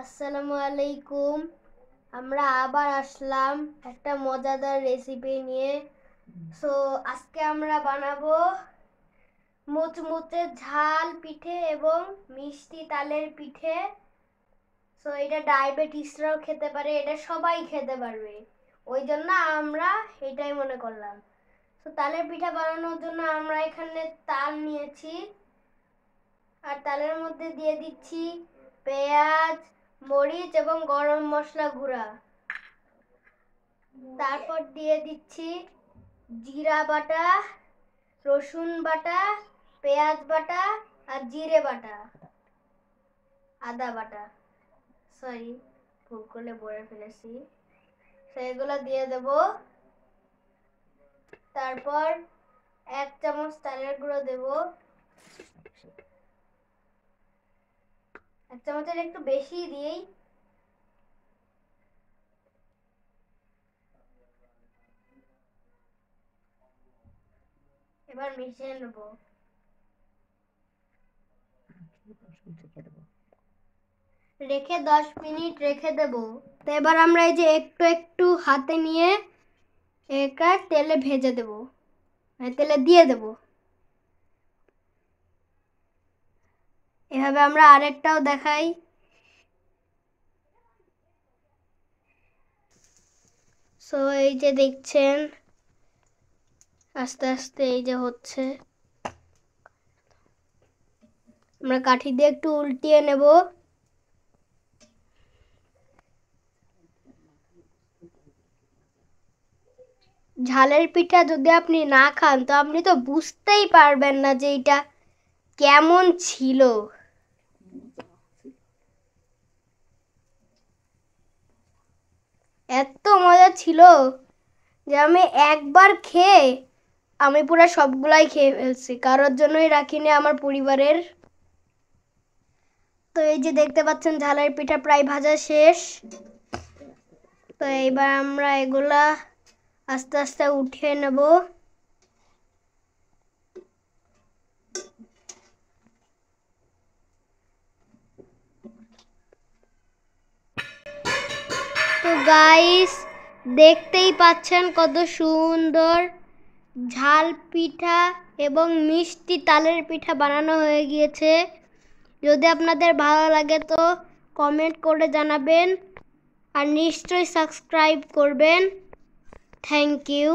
আসসালামু আলাইকুম। আমরা আবার আসলাম একটা মজাদার রেসিপি নিয়ে। সো আজকে আমরা বানাবো মুচমুচে ঝাল পিঠে এবং মিষ্টি তালের পিঠে। সো এটা ডায়াবেটিসরাও খেতে পারে, এটা সবাই খেতে পারবে, ওই জন্য আমরা এটাই মনে করলাম। তো তালের পিঠা বানানোর জন্য আমরা এখানে তাল নিয়েছি, আর তালের মধ্যে দিয়ে দিচ্ছি পেঁয়াজ, মরিচ এবং গরম মশলা গুঁড়া। তারপর দিয়ে দিচ্ছি জিরা বাটা, রসুন বাটা, পেঁয়াজ বাটা আর জিরে বাটা, আদা বাটা, সরি ভুল করে বলে ফেলেছি। সেগুলো দিয়ে দেব। তারপর 1 চামচ তালের গুঁড়ো দেব, 1 চামচের একটু বেশি দিই। এবার মিশিয়ে নেব। রেখে 10 মিনিট রেখে দেব। তো এবার আমরা এই যে একটু একটু হাতে নিয়ে এটা তেলে ভেজে দেব, তেলে দিয়ে দেব। এভাবে আমরা আরেকটাও দেখাই। সো এই যে দেখছেন আস্তে আস্তে এই যে হচ্ছে। আমরা কাঠি দিয়ে একটু উল্টিয়ে নেব। ঝালের পিঠা যদি আপনি না খান তো আপনি তো বুঝতেই পারবেন না যে এটা কেমন ছিল। এত মজা ছিল যে আমি একবার খেয়ে আমি পুরো সবগুলাই খেয়ে ফেলছি, কারোর জন্যই রাখিনি, আমার পরিবারের। তো এই যে দেখতে পাচ্ছেন ঝালের পিঠা প্রায় ভাজা শেষ। তো এইবার আমরা এগুলা আস্তে আস্তে উঠিয়ে নেব। তো গাইস দেখতেই পাচ্ছেন কত সুন্দর ঝাল পিঠা এবং মিষ্টি তালের পিঠা বানানো হয়ে গিয়েছে। যদি আপনাদের ভালো লাগে তো কমেন্ট করে জানাবেন আর নিশ্চয়ই সাবস্ক্রাইব করবেন। Thank you.